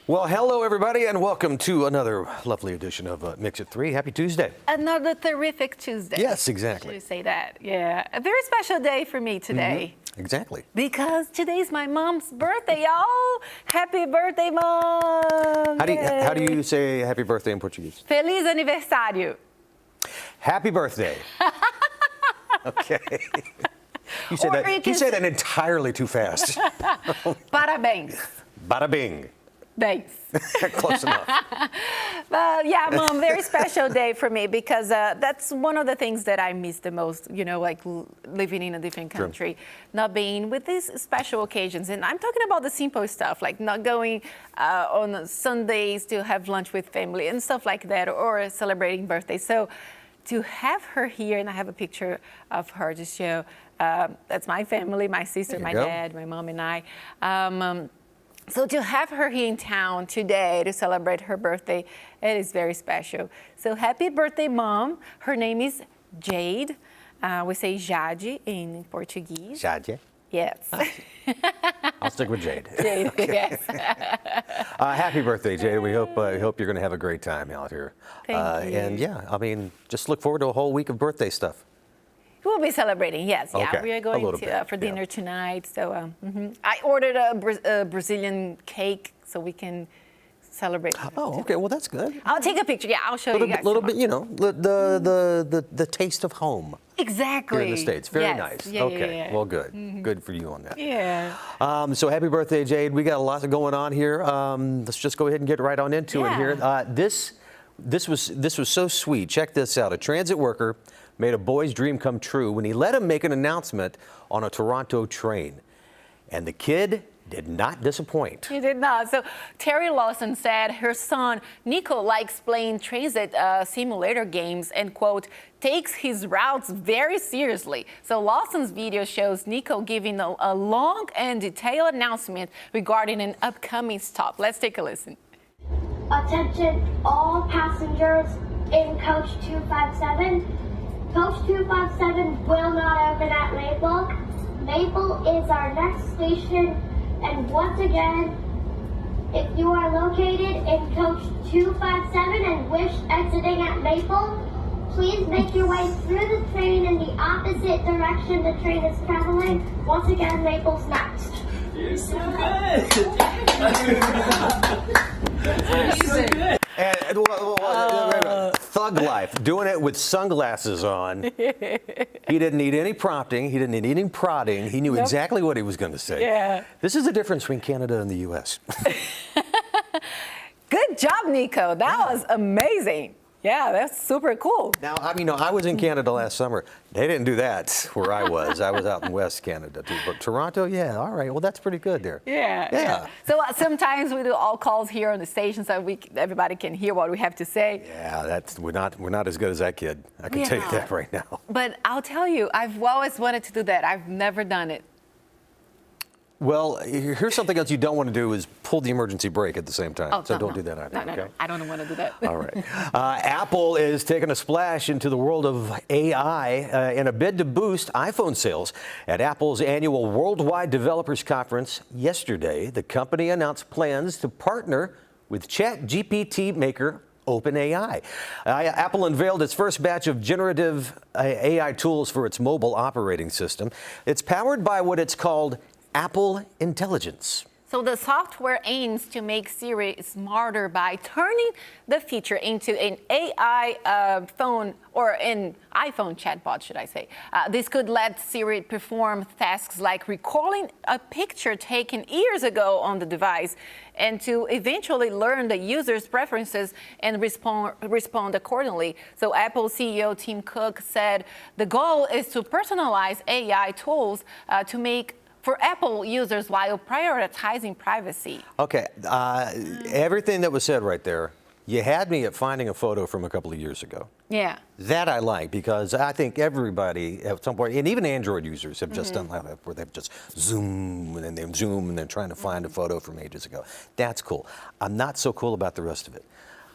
Well, hello, everybody, and welcome to another lovely edition of Mix It 3. Happy Tuesday. Another terrific Tuesday. Yes, exactly. Should you say that? Yeah. A very special day for me today. Mm-hmm. Exactly. Because today's my mom's birthday, y'all. Happy birthday, Mom. How do you say happy birthday in Portuguese? Feliz aniversário. Happy birthday. Okay. You say that entirely too fast. Parabéns. Bada bing. Thanks. Close enough. Well, yeah, Mom, very special day for me because that's one of the things that I miss the most, you know, like living in a different country, not being with these special occasions. And I'm talking about the simple stuff, like not going on Sundays to have lunch with family and stuff like that, or celebrating birthdays. So to have her here, and I have a picture of her to show, that's my family, my sister, my dad, my mom, and I. So to have her here in town today to celebrate her birthday, it is very special. So happy birthday, Mom. Her name is Jade. We say Jade in Portuguese. Jade? Yes. I'll stick with Jade. Jade, yes. Happy birthday, Jade. We hope you're going to have a great time out here. Thank you. And yeah, I mean, just look forward to a whole week of birthday stuff. We'll be celebrating, yes. Yeah, okay. We are going to, for dinner tonight. So I ordered a Brazilian cake so we can celebrate. Oh, okay. Well, that's good. I'll take a picture. Yeah, I'll show you guys. A little bit, you know, the taste of home. Exactly. Here in the States. Very nice. Yeah, okay. yeah. Well, good. Good for you on that. Yeah. So happy birthday, Jade. We got a lot going on here. Let's just go ahead and get right on into it here. This was so sweet. Check this out. A transit worker made a boy's dream come true when he let him make an announcement on a Toronto train. And the kid did not disappoint. He did not. So Terry Lawson said her son, Nico, likes playing transit simulator games and, quote, takes his routes very seriously. So Lawson's video shows Nico giving a long and detailed announcement regarding an upcoming stop. Let's take a listen. Attention all passengers in coach 257. Coach 257 will not open at Maple. Maple is our next station, and once again, if you are located in coach 257 and wish exiting at Maple, please make your way through the train in the opposite direction the train is traveling. Once again, Maple's next. You're so good. And thug life, doing it with sunglasses on. He didn't need any prompting. He didn't need any prodding. He knew exactly what he was going to say. Yeah. This is the difference between Canada and the U.S. Good job, Nico. That was amazing. Yeah, that's super cool. Now, I mean, I was in Canada last summer. They didn't do that where I was. I was out in West Canada, too. But Toronto, yeah, all right. Well, that's pretty good there. Yeah. So sometimes we do all calls here on the station so everybody can hear what we have to say. Yeah, we're not as good as that kid. I can tell you that right now. But I'll tell you, I've always wanted to do that. I've never done it. Well, here's something else you don't want to do is pull the emergency brake at the same time. Oh, so don't do that either. No. I don't want to do that. All right. Apple is taking a splash into the world of AI in a bid to boost iPhone sales. At Apple's annual Worldwide Developers Conference yesterday, the company announced plans to partner with ChatGPT maker OpenAI. Apple unveiled its first batch of generative AI tools for its mobile operating system. It's powered by what it's called Apple Intelligence. So the software aims to make Siri smarter by turning the feature into an AI phone or an iPhone chatbot, should I say. This could let Siri perform tasks like recalling a picture taken years ago on the device and to eventually learn the user's preferences and respond accordingly. So Apple CEO Tim Cook said the goal is to personalize AI tools to make for Apple users while prioritizing privacy. Okay, everything that was said right there, you had me at finding a photo from a couple of years ago. Yeah. That I like because I think everybody at some point, and even Android users have just done that where they've just zoom and then they zoom and they're trying to find a photo from ages ago. That's cool. I'm not so cool about the rest of it.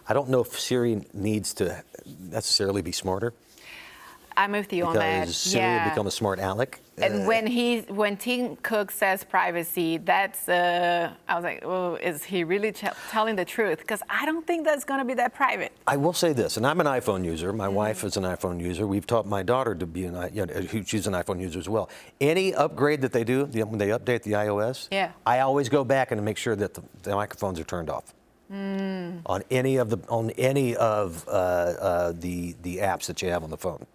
I don't know if Siri needs to necessarily be smarter. I'm with you on that. Because Siri become a smart aleck. And when Tim Cook says privacy, that's I was like, oh, is he really telling the truth? Because I don't think that's going to be that private. I will say this, and I'm an iPhone user. My wife is an iPhone user. We've taught my daughter to be she's an iPhone user as well. Any upgrade that they do, when they update the iOS, I always go back and make sure that the microphones are turned off. On any of the apps that you have on the phone.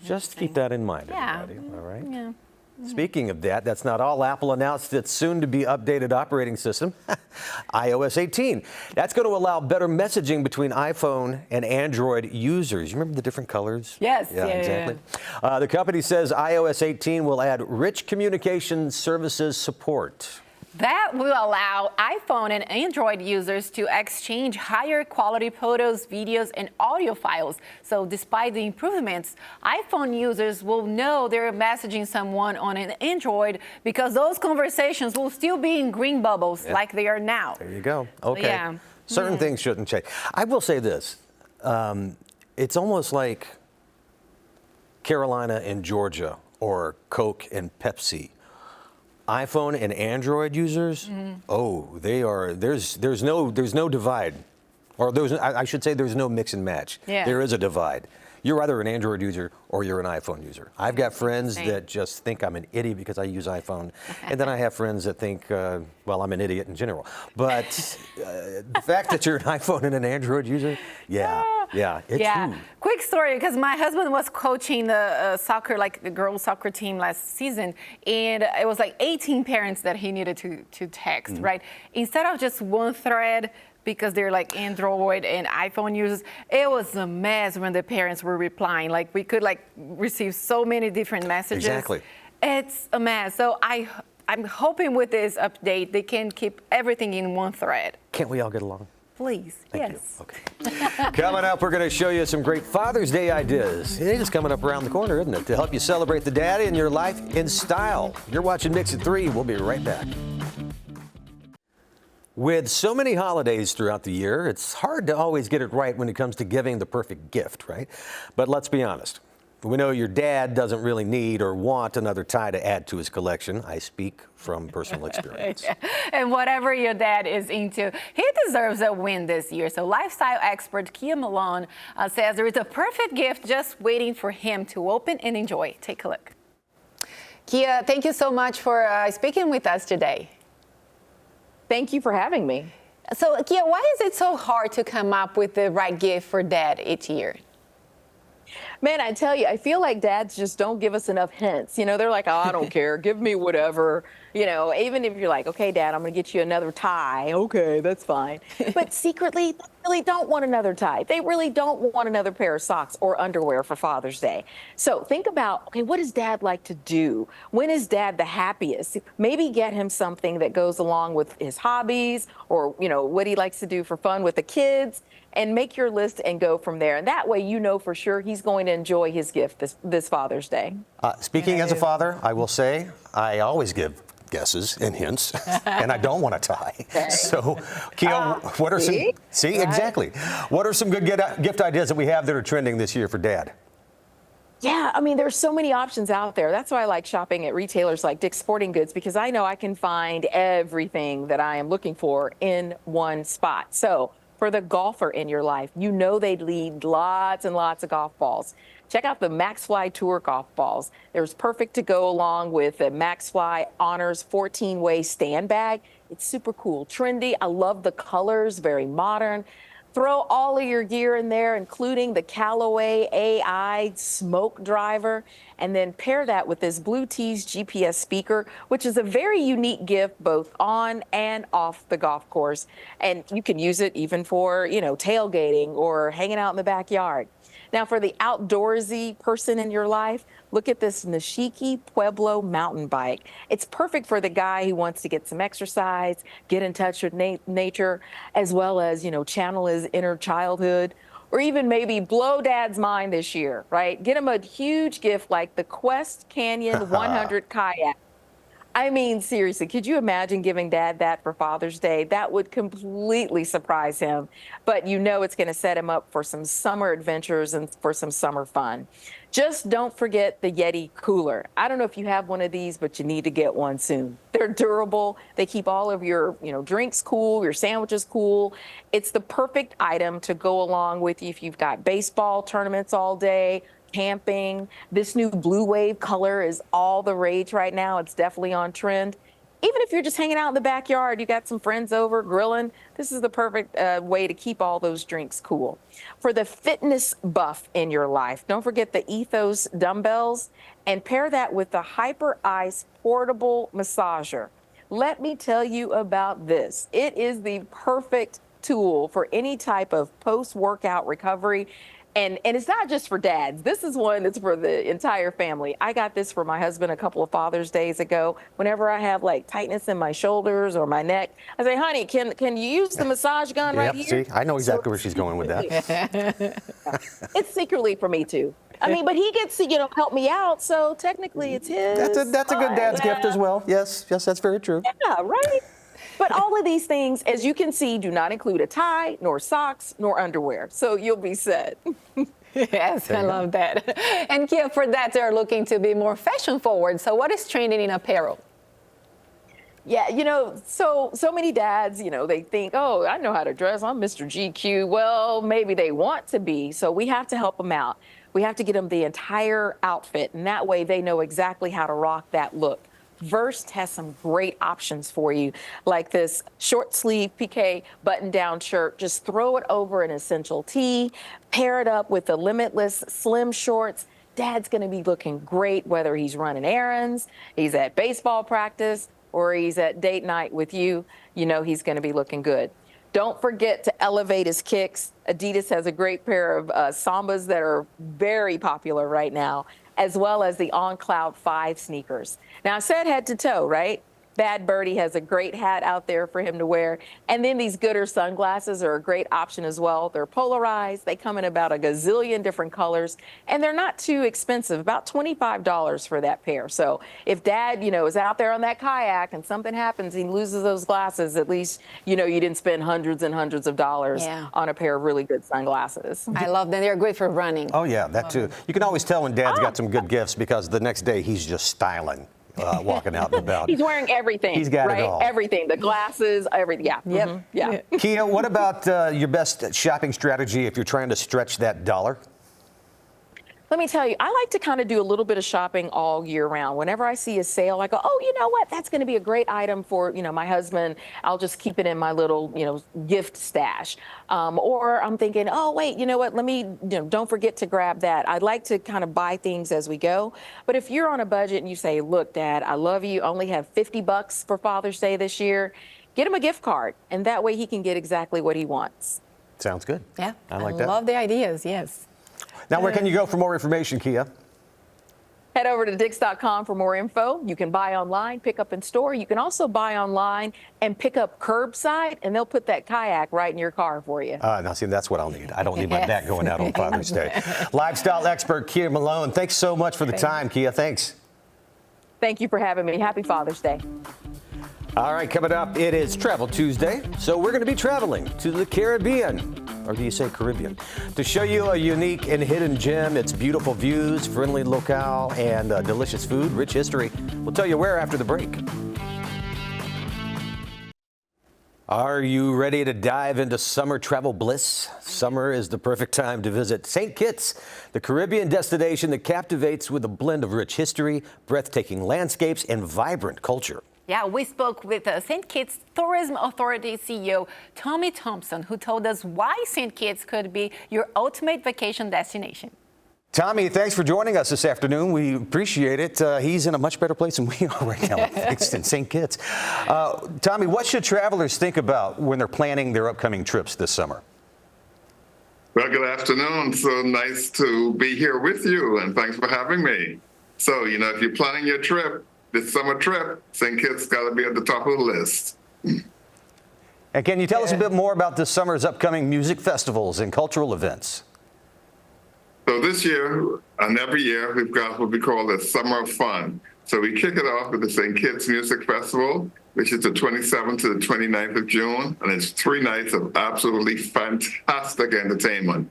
Just keep that in mind, everybody. All right. Yeah. Speaking of that, that's not all. Apple announced its soon-to-be updated operating system, iOS 18. That's going to allow better messaging between iPhone and Android users. You remember the different colors? Yes. Yeah, exactly. The company says iOS 18 will add rich communication services support. That will allow iPhone and Android users to exchange higher quality photos, videos, and audio files. So despite the improvements, iPhone users will know they're messaging someone on an Android because those conversations will still be in green bubbles like they are now. There you go. Okay. Yeah. Certain things shouldn't change. I will say this. It's almost like Carolina and Georgia or Coke and Pepsi. iPhone and Android users, there's no divide, or I should say there's no mix and match. Yeah. There is a divide. You're either an Android user or you're an iPhone user. I've got friends that just think I'm an idiot because I use iPhone, and then I have friends that think, well, I'm an idiot in general. But the fact that you're an iPhone and an Android user, it's true. Quick story, because my husband was coaching the soccer, like the girls soccer team last season, and it was like 18 parents that he needed to text, right? Instead of just one thread, because they're like Android and iPhone users, it was a mess when the parents were replying. Like we could receive so many different messages. Exactly. It's a mess. So I'm hoping with this update, they can keep everything in one thread. Can't we all get along? Please, Thank yes. you. Okay. Coming up, we're going to show you some great Father's Day ideas. It is coming up around the corner, isn't it? To help you celebrate the daddy in your life in style. You're watching Mix at 3. We'll be right back. With so many holidays throughout the year, it's hard to always get it right when it comes to giving the perfect gift, right? But let's be honest. We know your dad doesn't really need or want another tie to add to his collection. I speak from personal experience. And whatever your dad is into, he deserves a win this year. So lifestyle expert Kia Malone says there is a perfect gift just waiting for him to open and enjoy. Take a look. Kia, thank you so much for speaking with us today. Thank you for having me. So, Kia, why is it so hard to come up with the right gift for dad each year? Man, I tell you, I feel like dads just don't give us enough hints. You know, they're like, oh, I don't care. Give me whatever. You know, even if you're like, okay, Dad, I'm going to get you another tie. Okay, that's fine. But secretly, they really don't want another tie. They really don't want another pair of socks or underwear for Father's Day. So think about, okay, what does Dad like to do? When is Dad the happiest? Maybe get him something that goes along with his hobbies or, you know, what he likes to do for fun with the kids. And make your list and go from there. And that way, you know for sure he's going to enjoy his gift this Father's Day. Speaking as a father, I will say I always give guesses and hints, and I don't want to tie. Okay. So, Kia, what are some? See, right. Exactly. What are some good gift ideas that we have that are trending this year for Dad? Yeah, I mean, there's so many options out there. That's why I like shopping at retailers like Dick's Sporting Goods, because I know I can find everything that I am looking for in one spot. So, for the golfer in your life, you know they'd need lots and lots of golf balls. Check out the MaxFly Tour golf balls. They're perfect to go along with the MaxFly Honors 14-way stand bag. It's super cool, trendy. I love the colors, very modern. Throw all of your gear in there, including the Callaway AI smoke driver, and then pair that with this Bluetooth GPS speaker, which is a very unique gift both on and off the golf course. And you can use it even for, you know, tailgating or hanging out in the backyard. Now, for the outdoorsy person in your life, look at this Nishiki Pueblo mountain bike. It's perfect for the guy who wants to get some exercise, get in touch with nature, as well as, you know, channel his inner childhood, or even maybe blow Dad's mind this year, right? Get him a huge gift like the Quest Canyon 100 kayak. I mean, seriously, could you imagine giving Dad that for Father's Day? That would completely surprise him. But you know it's going to set him up for some summer adventures and for some summer fun. Just don't forget the Yeti cooler. I don't know if you have one of these, but you need to get one soon. They're durable. They keep all of your, drinks cool, your sandwiches cool. It's the perfect item to go along with you if you've got baseball tournaments all day, camping. This new blue wave color is all the rage right now. It's definitely on trend. Even if you're just hanging out in the backyard, you got some friends over grilling, this is the perfect way to keep all those drinks cool. For the fitness buff in your life, don't forget the Ethos dumbbells and pair that with the Hyper Ice portable massager. Let me tell you about this. It is the perfect tool for any type of post-workout recovery. And it's not just for dads. This is one that's for the entire family. I got this for my husband a couple of Father's Days ago. Whenever I have like tightness in my shoulders or my neck, I say, honey, can you use the massage gun right here? See, I know exactly where she's going with that. It's secretly for me too. I mean, but he gets to, help me out. So technically it's his. That's a good dad's gift as well. Yes, that's very true. Yeah, right. But all of these things, as you can see, do not include a tie, nor socks, nor underwear. So you'll be set. Yes, I love that. And Kia, for that, they're looking to be more fashion forward. So what is trending in apparel? Yeah, so many dads, they think, oh, I know how to dress. I'm Mr. GQ. Well, maybe they want to be. So we have to help them out. We have to get them the entire outfit. And that way they know exactly how to rock that look. Verst has some great options for you, like this short sleeve piqué button down shirt. Just throw it over an essential tee, pair it up with the Limitless slim shorts. Dad's going to be looking great, whether he's running errands, he's at baseball practice, or he's at date night with you. He's going to be looking good. Don't forget to elevate his kicks. Adidas has a great pair of Sambas that are very popular right now, as well as the On Cloud 5 sneakers. Now, I said head to toe, right? Bad Birdie has a great hat out there for him to wear. And then these Gooder sunglasses are a great option as well. They're polarized. They come in about a gazillion different colors, and they're not too expensive, about $25 for that pair. So if Dad, is out there on that kayak and something happens, he loses those glasses, at least, you didn't spend hundreds and hundreds of dollars on a pair of really good sunglasses. I love them. They're great for running. Oh, yeah, that too. You can always tell when Dad's got some good gifts because the next day he's just styling. Walking out and about. He's wearing everything. He's got right? it all. Everything. The glasses, everything. Yeah. Yep. Mm-hmm. Yeah. Kia, what about your best shopping strategy if you're trying to stretch that dollar? Let me tell you, I like to kind of do a little bit of shopping all year round. Whenever I see a sale, I go, oh, you know what? That's going to be a great item for, my husband. I'll just keep it in my little, gift stash. Or I'm thinking, oh, wait, you know what? Let me, don't forget to grab that. I'd like to kind of buy things as we go. But if you're on a budget and you say, look, Dad, I love you. I only have $50 for Father's Day this year. Get him a gift card. And that way he can get exactly what he wants. Sounds good. Yeah. I like that. Love the ideas. Yes. Now, where can you go for more information, Kia? Head over to Dix.com for more info. You can buy online, pick up in store. You can also buy online and pick up curbside, and they'll put that kayak right in your car for you. Now, see, that's what I'll need. I don't need my back going out on Father's Day. Lifestyle expert Kia Malone, thanks so much for the time, Kia. Thanks. Thank you for having me. Happy Father's Day. All right, coming up, it is Travel Tuesday, so we're going to be traveling to the Caribbean. Or do you say Caribbean? To show you a unique and hidden gem, its beautiful views, friendly locale, and delicious food, rich history. We'll tell you where after the break. Are you ready to dive into summer travel bliss? Summer is the perfect time to visit St. Kitts, the Caribbean destination that captivates with a blend of rich history, breathtaking landscapes, and vibrant culture. Yeah, we spoke with St. Kitts Tourism Authority CEO Tommy Thompson, who told us why St. Kitts could be your ultimate vacation destination. Tommy, thanks for joining us this afternoon. We appreciate it. He's in a much better place than we are right now, thanks in St. Kitts. Tommy, what should travelers think about when they're planning their upcoming trips this summer? Well, good afternoon. So nice to be here with you, and thanks for having me. So, if you're planning your trip, this summer trip, St. Kitts got to be at the top of the list. And can you tell us a bit more about this summer's upcoming music festivals and cultural events? So this year, and every year, we've got what we call the Summer of Fun. So we kick it off with the St. Kitts Music Festival, which is the 27th to the 29th of June, and it's 3 nights of absolutely fantastic entertainment.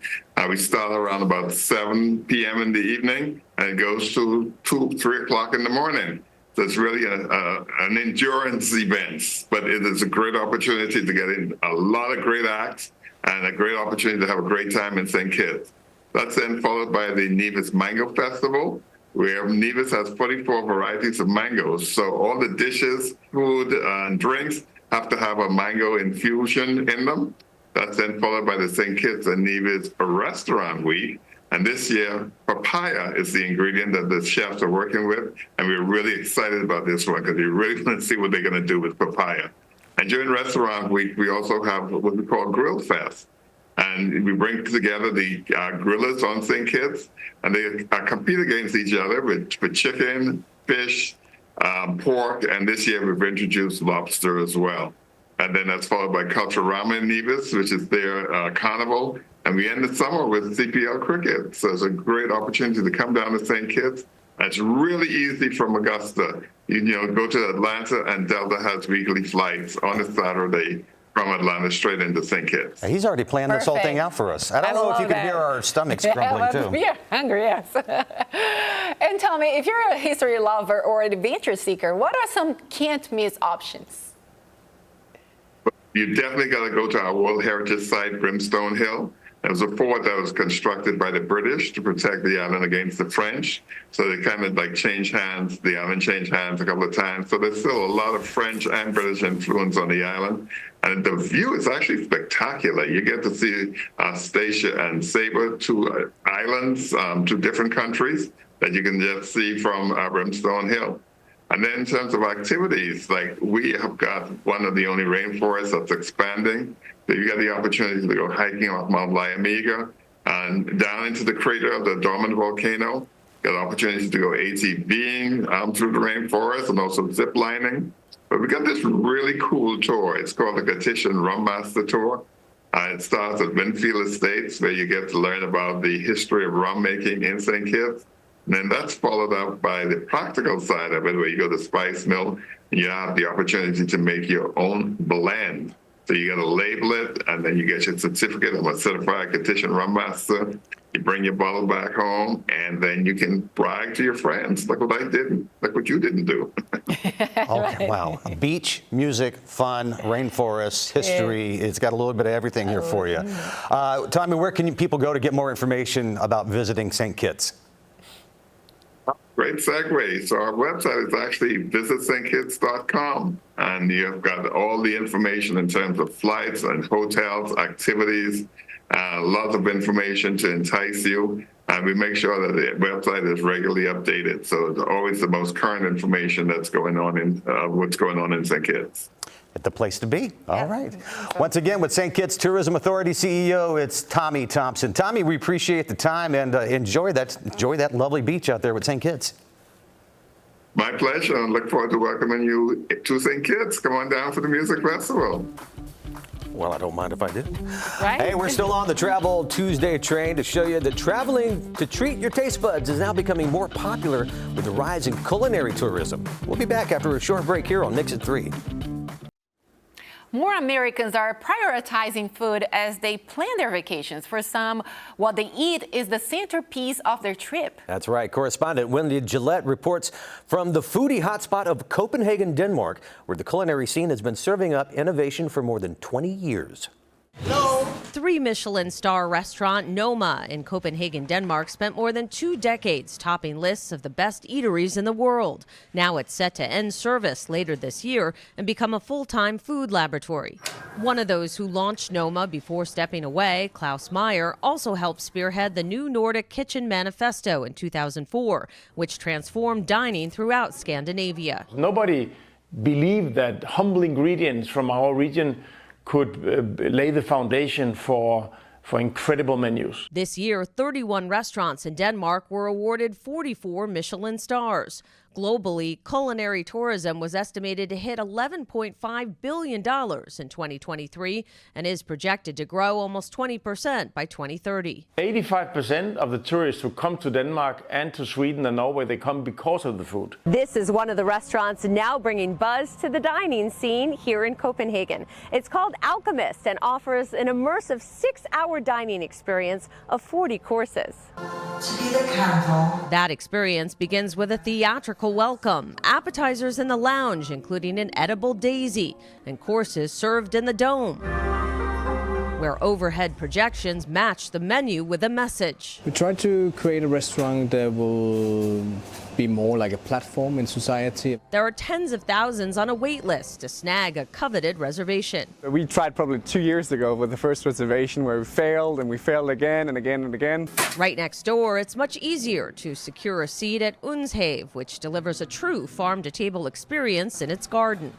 We start around about 7 p.m. in the evening, and it goes to 3 o'clock in the morning. So it's really an endurance event, but it is a great opportunity to get in a lot of great acts and a great opportunity to have a great time in St. Kitts. That's then followed by the Nevis Mango Festival, where Nevis has 44 varieties of mangoes. So all the dishes, food, and drinks have to have a mango infusion in them. That's then followed by the St. Kitts and Nevis Restaurant Week. And this year, papaya is the ingredient that the chefs are working with. And we're really excited about this one because we really want to see what they're going to do with papaya. And during Restaurant Week, we also have what we call Grill Fest. And we bring together the grillers on St. Kitts, and they compete against each other with chicken, fish, pork, and this year we've introduced lobster as well. And then that's followed by Culturama in Nevis, which is their carnival. And we end the summer with CPL cricket. So it's a great opportunity to come down to St. Kitts. It's really easy from Augusta. You go to Atlanta, and Delta has weekly flights on a Saturday from Atlanta straight into St. Kitts. He's already planned this whole thing out for us. I don't know if you can hear our stomachs grumbling too. We're hungry, yes. And tell me, if you're a history lover or an adventure seeker, what are some can't-miss options? You definitely got to go to our World Heritage Site, Brimstone Hill. It was a fort that was constructed by the British to protect the island against the French. So they kind of like changed hands. The island changed hands a couple of times. So there's still a lot of French and British influence on the island. And the view is actually spectacular. You get to see Statia and Sabre, 2 islands, 2 different countries that you can just see from Brimstone Hill. And then in terms of activities, like we have got one of the only rainforests that's expanding. So you got the opportunity to go hiking off Mount Lyamiga and down into the crater of the dormant volcano. Got opportunities to go ATVing through the rainforest and also zip lining. But we got this really cool tour. It's called the Gatition Rum Master Tour. It starts at Winfield Estates, where you get to learn about the history of rum making in St. Kitts. And then that's followed up by the practical side of it, where you go to Spice Mill and you have the opportunity to make your own blend. So you got to label it, and then you get your certificate of a certified Gatition Rum Master. You bring your bottle back home, and then you can brag to your friends, like what I did, like what you didn't do. Okay, wow. Beach, music, fun, rainforest, history. It's got a little bit of everything here for you. Tommy, where can people go to get more information about visiting St. Kitts? Great segue. So our website is actually visitstkitts.com, and you've got all the information in terms of flights and hotels, activities, lots of information to entice you. And we make sure that the website is regularly updated. So it's always the most current information that's going on in what's going on in St. Kitts. At the place to be. All right. Once again, with St. Kitts Tourism Authority CEO, it's Tommy Thompson. Tommy, we appreciate the time and enjoy that lovely beach out there with St. Kitts. My pleasure, and look forward to welcoming you to St. Kitts. Come on down for the music festival. Well, I don't mind if I do. Right? Hey, we're still on the Travel Tuesday train to show you that traveling to treat your taste buds is now becoming more popular with the rise in culinary tourism. We'll be back after a short break here on Mix at 3. More Americans are prioritizing food as they plan their vacations. For some, what they eat is the centerpiece of their trip. That's right. Correspondent Wendy Gillette reports from the foodie hotspot of Copenhagen, Denmark, where the culinary scene has been serving up innovation for more than 20 years. 3 Michelin star restaurant Noma in Copenhagen, Denmark spent more than 2 decades topping lists of the best eateries in the world. Now it's set to end service later this year and become a full-time food laboratory. One of those who launched Noma before stepping away, Klaus Meyer, also helped spearhead the new Nordic Kitchen Manifesto in 2004, which transformed dining throughout Scandinavia. Nobody believed that humble ingredients from our region could lay the foundation for incredible menus. This year, 31 restaurants in Denmark were awarded 44 Michelin stars. Globally, culinary tourism was estimated to hit $11.5 billion in 2023 and is projected to grow almost 20% by 2030. 85% of the tourists who come to Denmark and to Sweden and Norway, they come because of the food. This is one of the restaurants now bringing buzz to the dining scene here in Copenhagen. It's called Alchemist and offers an immersive 6-hour dining experience of 40 courses. That experience begins with a theatrical welcome, appetizers in the lounge, including an edible daisy, and courses served in the dome, where overhead projections match the menu with a message. We try to create a restaurant that will be more like a platform in society. There are tens of thousands on a wait list to snag a coveted reservation. We tried probably 2 years ago with the first reservation where we failed and we failed again and again and again. Right next door, it's much easier to secure a seat at Unshave, which delivers a true farm-to-table experience in its garden.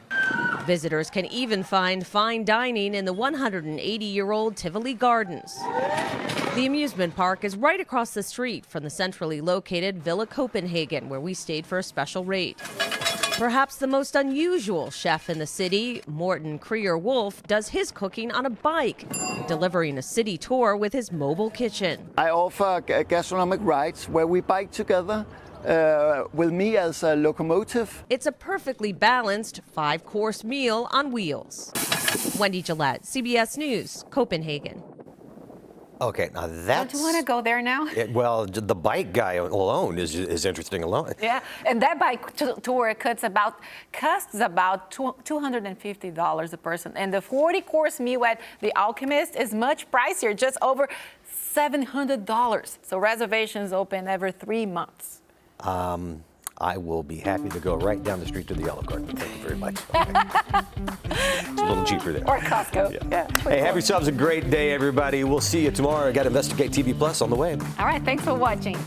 Visitors can even find fine dining in the 180-year-old Tivoli Gardens. The amusement park is right across the street from the centrally located Villa Copenhagen, where we stayed for a special rate. Perhaps the most unusual chef in the city, Morten Krier-Wolf, does his cooking on a bike, delivering a city tour with his mobile kitchen. I offer gastronomic rides where we bike together with me as a locomotive. It's a perfectly balanced 5-course meal on wheels. Wendy Gillette, CBS News, Copenhagen. Okay, now that's... Don't you want to go there now? Well, the bike guy alone is interesting alone. Yeah, and that bike tour costs about $250 a person. And the 40-course meal at The Alchemist is much pricier, just over $700. So reservations open every 3 months. I will be happy to go right down the street to the Olive Garden. Thank you very much. Okay. It's a little cheaper there. Or Costco. Yeah. Hey, have yourselves a great day, everybody. We'll see you tomorrow. I got Investigate TV Plus on the way. All right, thanks for watching.